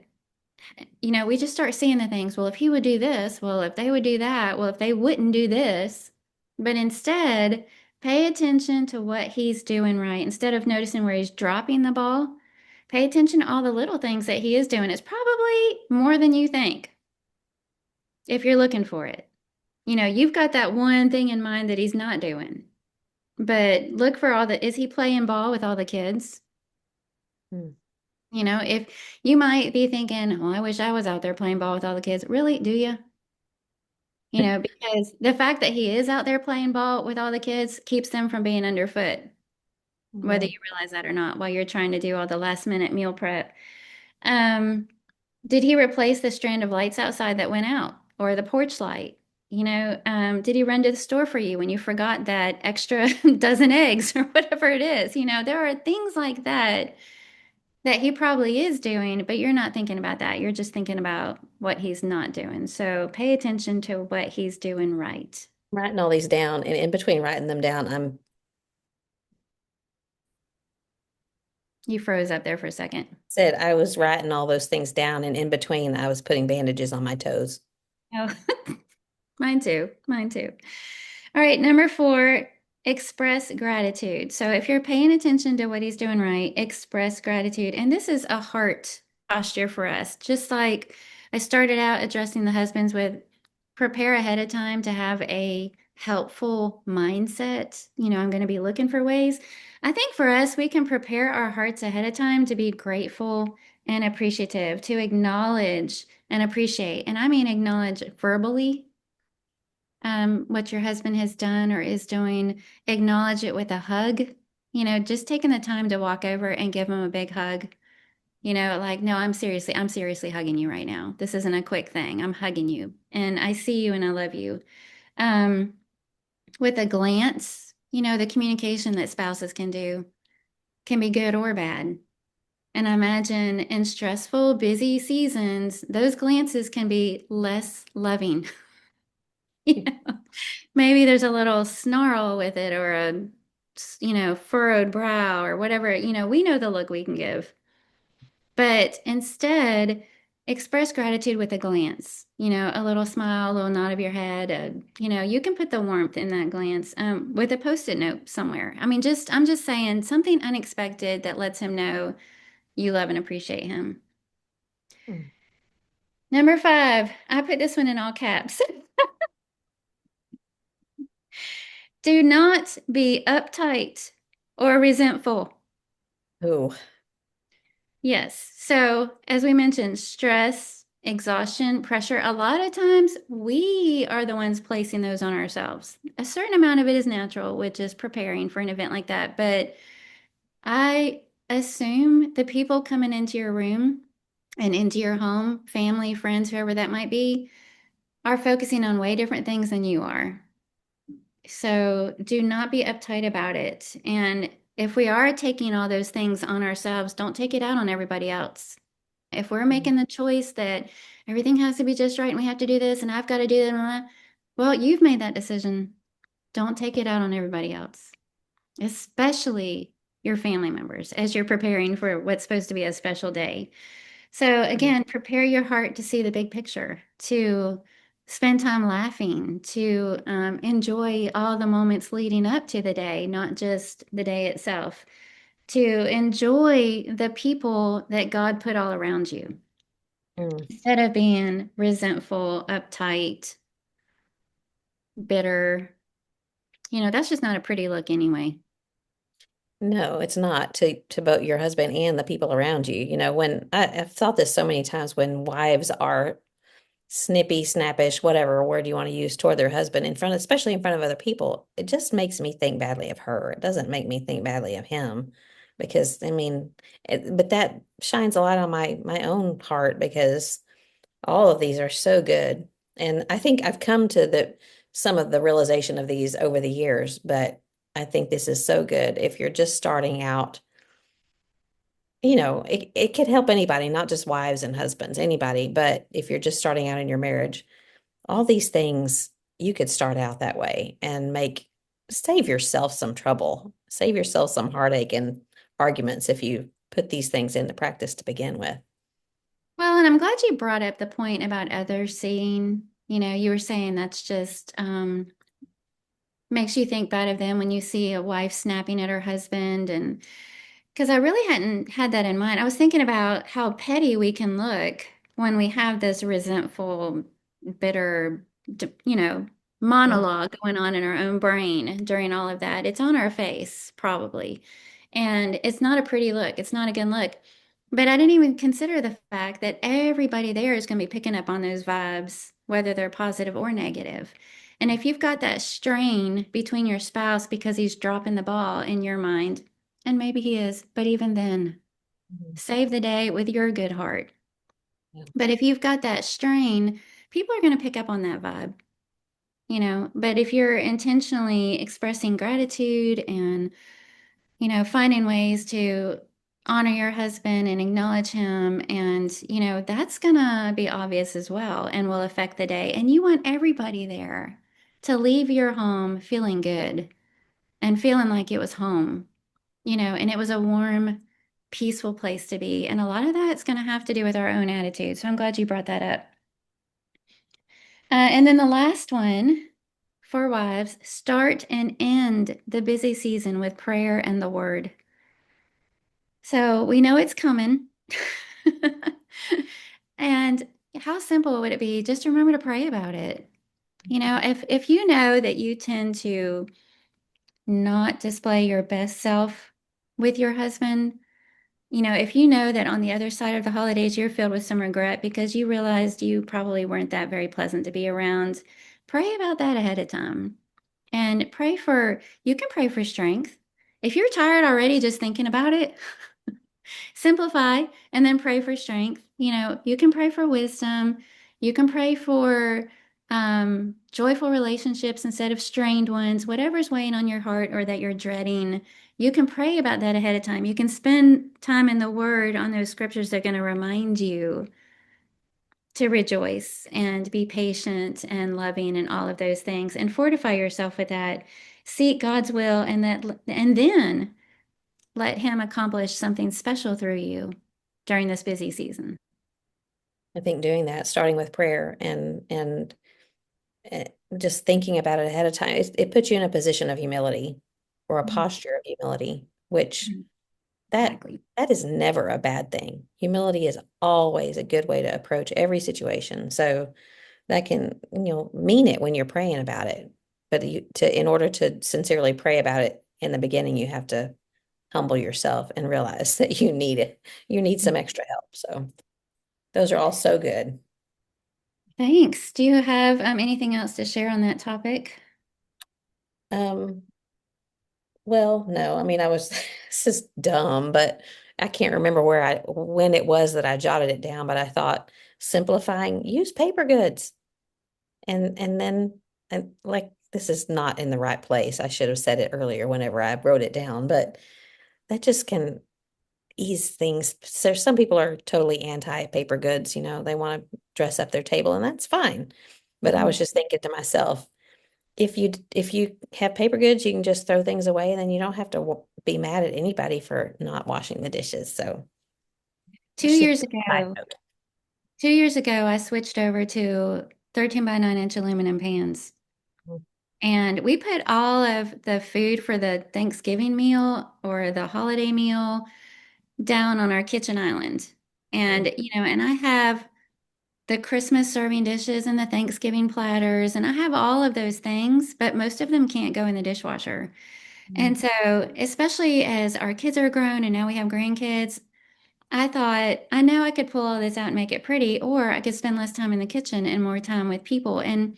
we just start seeing the things. Well, if he would do this, well, if they would do that, well, if they wouldn't do this, but instead pay attention to what he's doing right. Instead of noticing where he's dropping the ball, pay attention to all the little things that he is doing. It's probably more than you think if you're looking for it. You've got that one thing in mind that he's not doing, but look for is he playing ball with all the kids? Hmm. If you might be thinking, well, I wish I was out there playing ball with all the kids. Really? Do you? Because the fact that he is out there playing ball with all the kids keeps them from being underfoot, whether Mhm. you realize that or not, while you're trying to do all the last minute meal prep. Um, did he replace the strand of lights outside that went out or the porch light? Did he run to the store for you when you forgot that extra dozen eggs or whatever it is? There are things like that he probably is doing, but you're not thinking about that. You're just thinking about what he's not doing. So pay attention to what he's doing right. Writing all these down, and in between writing them down, I'm You froze up there for a second. said I was writing all those things down, and in between, I was putting bandages on my toes. Oh, mine too. Mine too. All right, number four, express gratitude. So if you're paying attention to what he's doing right, express gratitude. And this is a heart posture for us. Just like I started out addressing the husbands with prepare ahead of time to have a helpful mindset. I'm going to be looking for ways. I think for us, we can prepare our hearts ahead of time to be grateful and appreciative, to acknowledge and appreciate. And I mean, acknowledge verbally what your husband has done or is doing, acknowledge it with a hug. Just taking the time to walk over and give him a big hug. Like, no, I'm seriously hugging you right now. This isn't a quick thing. I'm hugging you and I see you and I love you. Um, with a glance, the communication that spouses can do can be good or bad. And I imagine in stressful, busy seasons, those glances can be less loving. Maybe there's a little snarl with it or furrowed brow or whatever. We know the look we can give. But instead, express gratitude with a glance, a little smile, a little nod of your head. You can put the warmth in that glance with a post-it note somewhere. I mean, I'm just saying something unexpected that lets him know you love and appreciate him. Hmm. Number five, I put this one in all caps. Do not be uptight or resentful. Ooh, Yes. So, as we mentioned, stress, exhaustion, pressure, a lot of times we are the ones placing those on ourselves. A certain amount of it is natural, which is preparing for an event like that. But I assume the people coming into your room and into your home, family, friends, whoever that might be, are focusing on way different things than you are. So do not be uptight about it. And if we are taking all those things on ourselves, don't take it out on everybody else. If we're making the choice that everything has to be just right and we have to do this and I've got to do that, well, you've made that decision. Don't take it out on everybody else, especially your family members as you're preparing for what's supposed to be a special day. So mm, again, prepare your heart to see the big picture, to spend time laughing, to enjoy all the moments leading up to the day, not just the day itself, to enjoy the people that God put all around you Mm. instead of being resentful, uptight, bitter. That's just not a pretty look anyway. No, it's not to both your husband and the people around you. You know, when I've thought this so many times when wives are snippy, snappish, whatever word you want to use toward their husband in front, especially in front of other people, it just makes me think badly of her. It doesn't make me think badly of him because I mean, but that shines a light on my own heart because all of these are so good. And I think I've come to the some of the realization of these over the years, but I think this is so good. If you're just starting out, you know, it could help anybody, not just wives and husbands, anybody. But if you're just starting out in your marriage, all these things you could start out that way and save yourself some trouble, save yourself some heartache and arguments if you put these things into practice to begin with. Well, and I'm glad you brought up the point about others seeing. You were saying that's just makes you think bad of them when you see a wife snapping at her husband. And because I really hadn't had that in mind. I was thinking about how petty we can look when we have this resentful, bitter, you know, Mhm. monologue going on in our own brain during all of that. It's on our face, probably. And it's not a pretty look. It's not a good look. But I didn't even consider the fact that everybody there is going to be picking up on those vibes, whether they're positive or negative. And if you've got that strain between your spouse because he's dropping the ball in your mind, and maybe he is, but even then, Mhm. save the day with your good heart. Yeah. But if you've got that strain, people are going to pick up on that vibe, But if you're intentionally expressing gratitude and, finding ways to honor your husband and acknowledge him, and, that's going to be obvious as well and will affect the day. And you want everybody there to leave your home feeling good and feeling like it was home, and it was a warm, peaceful place to be. And a lot of that's going to have to do with our own attitude. So I'm glad you brought that up. And then the last one for wives, start and end the busy season with prayer and the word. So we know it's coming. And how simple would it be just to remember to pray about it? If you know that you tend to not display your best self with your husband, if you know that on the other side of the holidays you're filled with some regret because you realized you probably weren't that very pleasant to be around, pray about that ahead of time. And you can pray for strength. If you're tired already just thinking about it, simplify and then pray for strength. You can pray for wisdom. You can pray for joyful relationships instead of strained ones, whatever's weighing on your heart or that you're dreading. You can pray about that ahead of time. You can spend time in the Word on those scriptures that are going to remind you to rejoice and be patient and loving and all of those things and fortify yourself with that. Seek God's will and then let him accomplish something special through you during this busy season. I think doing that, starting with prayer and uh, just thinking about it ahead of time, it puts you in a position of humility or a Mhm. posture of humility, which Mhm. that Exactly. that is never a bad thing. Humility is always a good way to approach every situation. So that can, mean it when you're praying about it. But in order to sincerely pray about it in the beginning, you have to humble yourself and realize that you need it. You need some extra help. So those are all so good. Thanks. Do you have anything else to share on that topic? Um, well, no, I mean, this is dumb, but I can't remember when it was that I jotted it down, but I thought simplifying, use paper goods. And then, and like, this is not in the right place. I should have said it earlier whenever I wrote it down, but that just can ease things. So some people are totally anti paper goods, they want to dress up their table, and that's fine. But I was Mhm. just thinking to myself, if you have paper goods, you can just throw things away, and then you don't have to be mad at anybody for not washing the dishes. So Two it's just years a side ago, note. 2 years ago, I switched over to 13 by 9 inch aluminum pans. Mm. And we put all of the food for the Thanksgiving meal or the holiday meal down on our kitchen island. Mm. And I have the Christmas serving dishes and the Thanksgiving platters, and I have all of those things, but most of them can't go in the dishwasher. And Mm. so, especially as our kids are grown and now we have grandkids, I thought, I know I could pull all this out and make it pretty, or I could spend less time in the kitchen and more time with people. And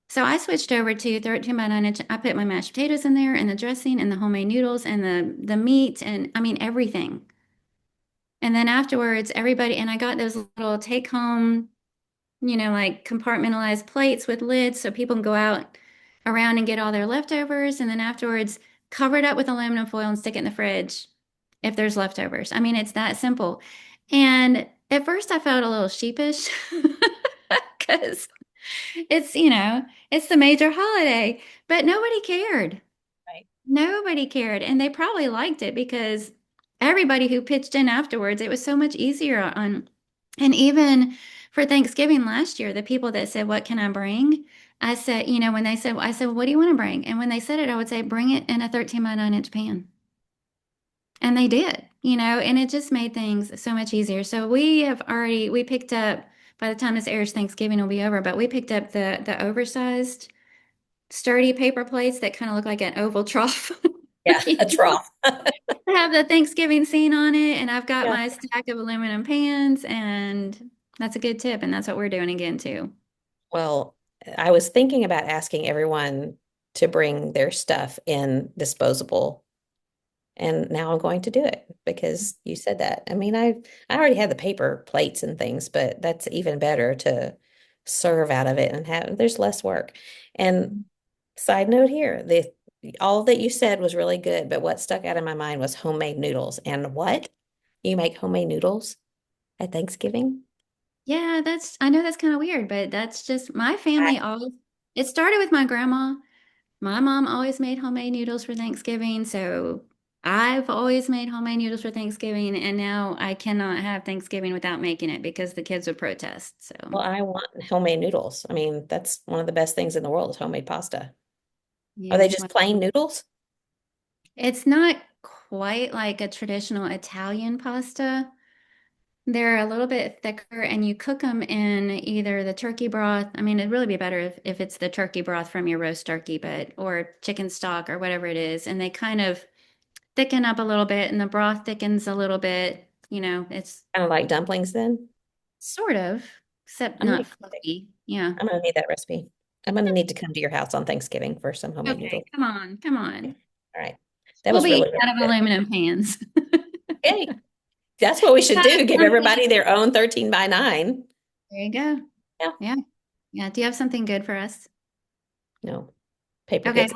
so I switched over to 13 by 9 inch. I put my mashed potatoes in there and the dressing and the homemade noodles and the meat and I mean everything. And then afterwards, everybody, and I got those little take home, like compartmentalized plates with lids so people can go out around and get all their leftovers. And then afterwards, cover it up with aluminum foil and stick it in the fridge if there's leftovers. I mean, it's that simple. And at first, I felt a little sheepish because it's the major holiday, but nobody cared. Right. Nobody cared. And they probably liked it because everybody who pitched in afterwards, it was so much easier and even for Thanksgiving last year, the people that said, "What can I bring?" I said, when they said, I said, well, "What do you want to bring?" And when they said it, I would say, "Bring it in a 13 by 9 inch pan." And they did, and it just made things so much easier. So we picked up, by the time this airs, Thanksgiving will be over, but we picked up the oversized sturdy paper plates that kind of look like an oval trough. Yeah, a trough. Have the Thanksgiving scene on it, and I've got Yeah. my stack of aluminum pans, and that's a good tip, and that's what we're doing again too. Well, I was thinking about asking everyone to bring their stuff in disposable, and now I'm going to do it because you said that. I mean, I already had the paper plates and things, but that's even better to serve out of it and have there's less work. And side note here, the all that you said was really good, but what stuck out in my mind was homemade noodles. And what? You make homemade noodles at Thanksgiving? Yeah, I know that's kind of weird, but that's just my I, family always, it started with my grandma. My mom always made homemade noodles for Thanksgiving, so I've always made homemade noodles for Thanksgiving, and now I cannot have Thanksgiving without making it because the kids would protest. So, well, I want homemade noodles. I mean, that's one of the best things in the world is homemade pasta. Are yeah, they just plain noodles? it's not quite like a traditional Italian pasta. They're a little bit thicker, and you cook them in either the turkey broth. I mean, it'd really be better if it's the turkey broth from your roast turkey, but or chicken stock or whatever it is. And they kind of thicken up a little bit, and the broth thickens a little bit. It's Kind of like dumplings then? sort of, except I'm gonna, not fluffy. Yeah. I'm gonna need that recipe. I'm gonna need to come to your house on Thanksgiving for some homemade Okay, noodles. come on, come on. All right. That We'll was be really, eating really out of good. aluminum pans. Okay. That's what we should Have do. Give everybody something. their own 13 by 9. There you go. Yeah. Yeah. Yeah. Do you have something good for us? No, paper Okay. gets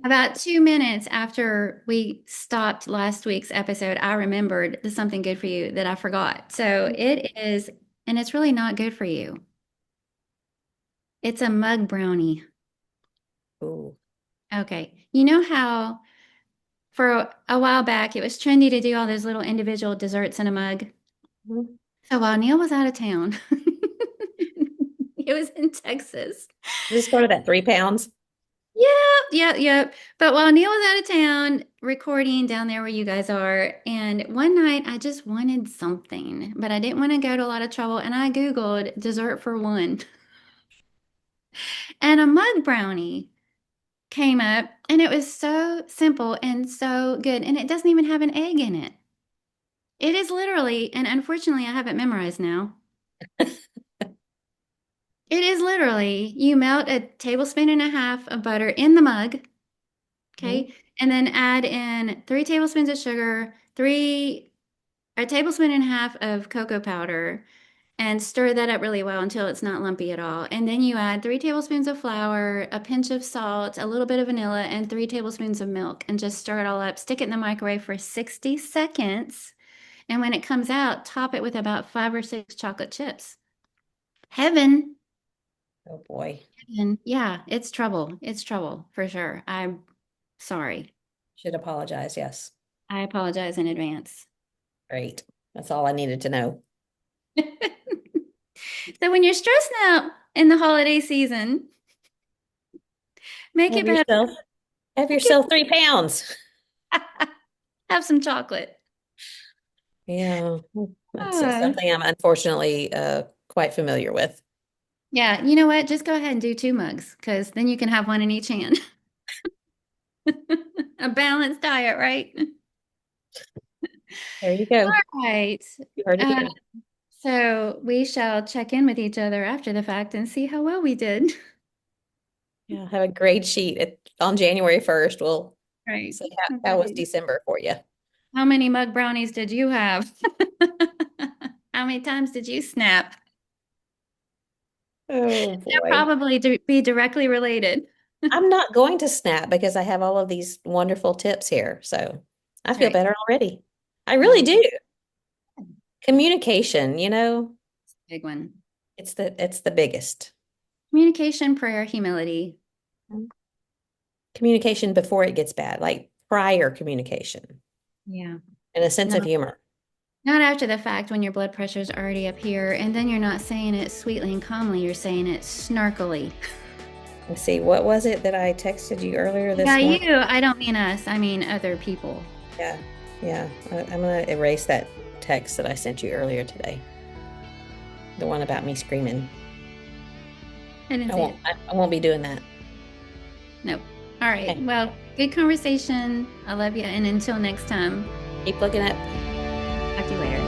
About 2 minutes after we stopped last week's episode, I remembered the something good for you that I forgot. So it is, and it's really not good for you. It's a mug brownie. Ooh. Okay. You know how for a while back it was trendy to do all those little individual desserts in a mug? Mhm. So while Neil was out of town, he was in Texas. Does this go to that 3 pounds? Yeah, yeah, yeah. But while Neil was out of town recording down there where you guys are, and one night I just wanted something, but I didn't want to go to a lot of trouble, and I Googled dessert for one, and a mug brownie came up, and it was so simple and so good, and it doesn't even have an egg in it. It is literally, and unfortunately I have it memorized now. It is literally you melt a tablespoon and a half of butter in the mug. Mhm. Okay. And then add in 3 tablespoons of sugar, a tablespoon and a half of cocoa powder, and stir that up really well until it's not lumpy at all. And then you add 3 tablespoons of flour, a pinch of salt, a little bit of vanilla, and 3 tablespoons of milk, and just stir it all up. Stick it in the microwave for 60 seconds. And when it comes out, top it with about 5 or 6 chocolate chips. Heaven. Oh boy. And yeah, it's trouble. It's trouble for sure. I'm sorry. Should apologize. Yes. I apologize in advance. Great. That's all I needed to know. So when you're stressing out in the holiday season, make it Have better. yourself, have Make it yourself 3 pounds. have some chocolate. Yeah, that's Ah. something I'm unfortunately quite familiar with. Yeah, you know what? Just go ahead and do 2 mugs because then you can have one in each hand. A balanced diet, right? There you go. All right. You heard it Uh, here. so we shall check in with each other after the fact and see how well we did. Yeah, have a grade sheet on January 1st. We'll Right. see how was Okay. December for you. How many mug brownies did you have? How many times did you snap? Oh They'll boy. probably be directly related. I'm not going to snap because I have all of these wonderful tips here. So I That's feel right. better already. I really Well, do. Communication, big one. it's the biggest. Communication, prayer, humility. Communication before it gets bad, like prior communication Yeah. and a sense Not of humor. not after the fact when your blood pressure's already up here, and then you're not saying it sweetly and calmly, you're saying it snarkily. Let's see, what was it that I texted you earlier Yeah, this morning? you. I don't mean us. I mean other people. Yeah, yeah. I'm gonna erase that text that I sent you earlier today. The one about me screaming. I didn't I see won't. it. I won't be doing that. Nope. All right. Okay. Well, good conversation. I love you. And until next time, Keep looking up. talk to you later.